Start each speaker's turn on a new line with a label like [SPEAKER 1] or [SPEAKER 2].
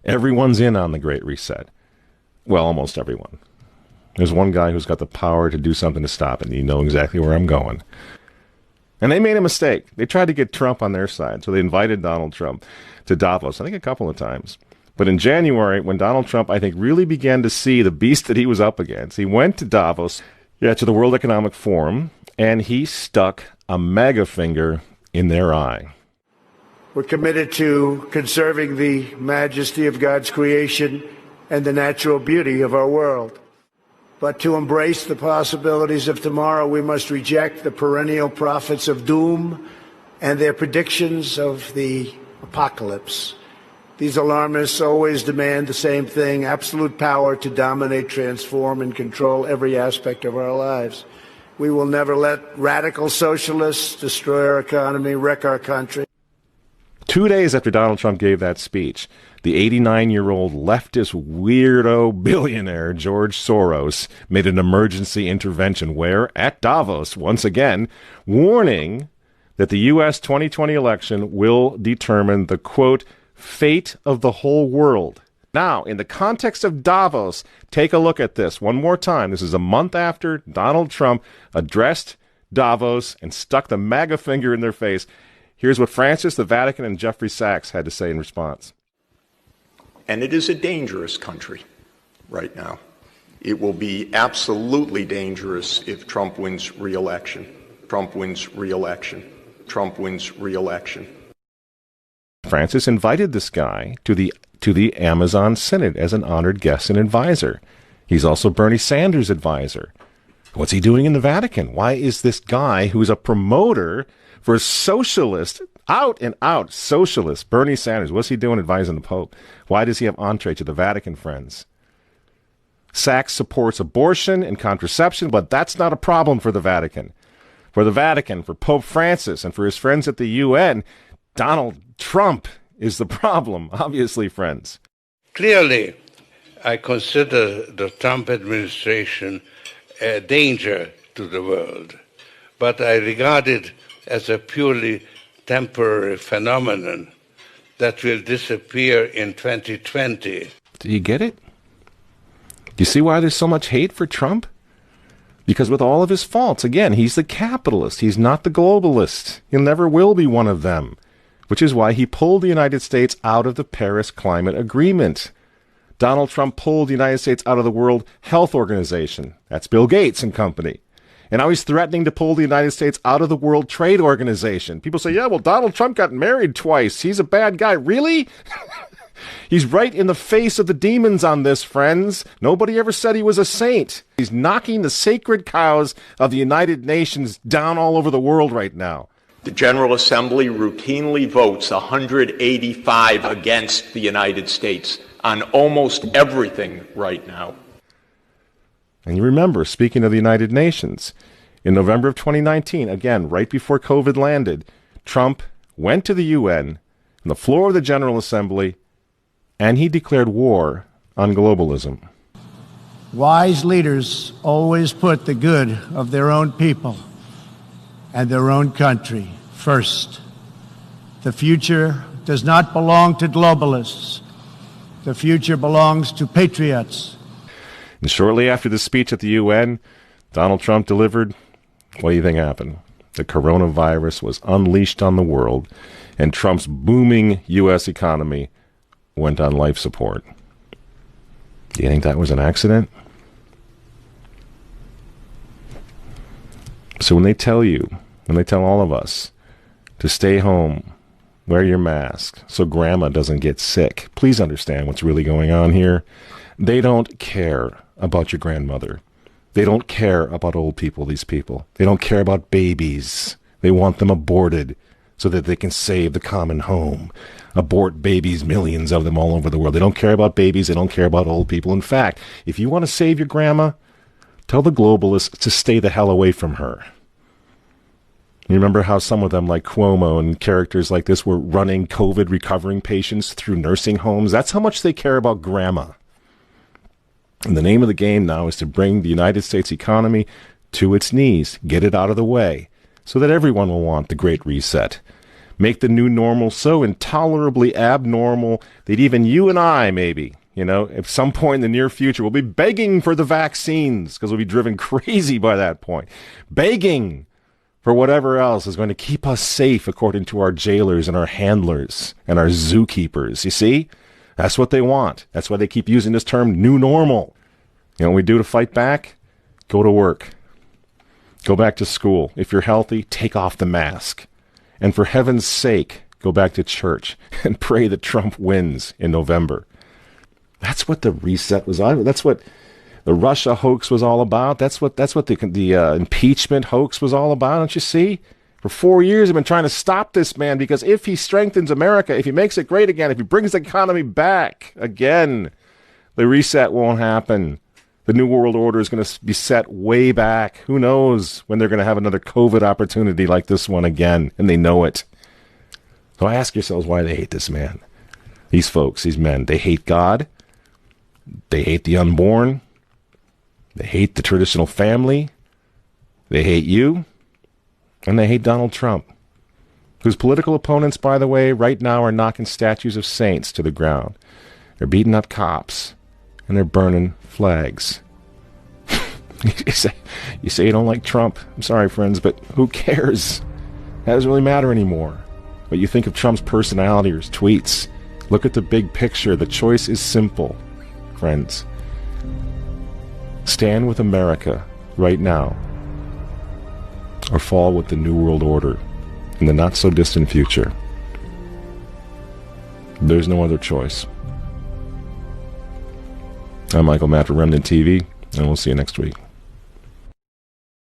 [SPEAKER 1] Everyone's in on the Great Reset. Well, almost everyone. There's one guy who's got the power to do something to stop it, and you know exactly where I'm going. And they made a mistake. They tried to get Trump on their side, so they invited Donald Trump to Davos, I think a couple of times. But in January, when Donald Trump, I think, really began to see the beast that he was up against, he went to Davos, to the World Economic Forum, and he stuck a mega finger in their eye.
[SPEAKER 2] We're committed to conserving the majesty of God's creation and the natural beauty of our world. But to embrace the possibilities of tomorrow, we must reject the perennial prophets of doom and their predictions of the apocalypse. These alarmists always demand the same thing: absolute power to dominate, transform, and control every aspect of our lives. We will never let radical socialists destroy our economy, wreck our country.
[SPEAKER 1] 2 days after Donald Trump gave that speech, the 89-year-old leftist weirdo billionaire George Soros made an emergency intervention where, at Davos, once again, warning that the U.S. 2020 election will determine the, quote, fate of the whole world. Now, in the context of Davos, take a look at this one more time. This is a month after Donald Trump addressed Davos and stuck the MAGA finger in their face. Here's what Francis, the Vatican, and Jeffrey Sachs had to say in response.
[SPEAKER 3] And it is a dangerous country right now. It will be absolutely dangerous if Trump wins re-election. Trump wins re-election. Trump wins re-election.
[SPEAKER 1] Francis invited this guy to the Amazon Synod as an honored guest and advisor. He's also Bernie Sanders' advisor. What's he doing in the Vatican? Why is this guy who's a promoter for socialist, out and out socialist, Bernie Sanders, what's he doing advising the Pope? Why does he have entree to the Vatican, friends? Sachs supports abortion and contraception, but that's not a problem for the Vatican. For the Vatican, for Pope Francis, and for his friends at the UN, Donald Trump is the problem, obviously, friends.
[SPEAKER 4] Clearly, I consider the Trump administration a danger to the world, but I regard it as a purely temporary phenomenon that will disappear in 2020.
[SPEAKER 1] Do you get it? Do you see why there's so much hate for Trump? Because with all of his faults, again, he's the capitalist. He's not the globalist. He never will be one of them, which is why he pulled the United States out of the Paris Climate Agreement. Donald Trump pulled the United States out of the World Health Organization. That's Bill Gates and company. And now he's threatening to pull the United States out of the World Trade Organization. People say, yeah, well, Donald Trump got married twice. He's a bad guy. Really? He's right in the face of the demons on this, friends. Nobody ever said he was a saint. He's knocking the sacred cows of the United Nations down all over the world right now.
[SPEAKER 3] The General Assembly routinely votes 185 against the United States on almost everything right now.
[SPEAKER 1] And you remember, speaking of the United Nations, in November of 2019, again, right before COVID landed, Trump went to the UN, on the floor of the General Assembly, and he declared war on globalism.
[SPEAKER 2] Wise leaders always put the good of their own people and their own country first. The future does not belong to globalists. The future belongs to patriots.
[SPEAKER 1] And shortly after the speech at the UN, Donald Trump delivered, what do you think happened? The coronavirus was unleashed on the world, and Trump's booming U.S. economy went on life support. Do you think that was an accident? So when they tell all of us to stay home, wear your mask so grandma doesn't get sick, please understand what's really going on here. They don't care about your grandmother. They don't care about old people, these people. They don't care about babies. They want them aborted so that they can save the common home. Abort babies, millions of them all over the world. They don't care about babies. They don't care about old people. In fact, if you want to save your grandma, tell the globalists to stay the hell away from her. You remember how some of them, like Cuomo and characters like this, were running COVID recovering patients through nursing homes? That's how much they care about grandma. And the name of the game now is to bring the United States economy to its knees, get it out of the way, so that everyone will want the Great Reset. Make the new normal so intolerably abnormal that even you and I, maybe, at some point in the near future, will be begging for the vaccines because we'll be driven crazy by that point. Begging for whatever else is going to keep us safe according to our jailers and our handlers and our zookeepers. You see? That's what they want. That's why they keep using this term, new normal. You know what we do to fight back? Go to work. Go back to school. If you're healthy, take off the mask. And for heaven's sake, go back to church and pray that Trump wins in November. That's what the reset was all. That's what the Russia hoax was all about. That's what the impeachment hoax was all about. Don't you see? For 4 years, I've been trying to stop this man because if he strengthens America, if he makes it great again, if he brings the economy back again, the reset won't happen. The New World Order is going to be set way back. Who knows when they're going to have another COVID opportunity like this one again, and they know it. So ask yourselves why they hate this man. These folks, these men, they hate God. They hate the unborn. They hate the traditional family. They hate you. And they hate Donald Trump, whose political opponents, by the way, right now are knocking statues of saints to the ground. They're beating up cops, and they're burning flags. You say you don't like Trump. I'm sorry, friends, but who cares? That doesn't really matter anymore. But you think of Trump's personality or his tweets. Look at the big picture. The choice is simple, friends. Stand with America right now, or fall with the New World Order in the not-so-distant future. There's no other choice. I'm Michael Matt for Remnant TV, and we'll see you next week.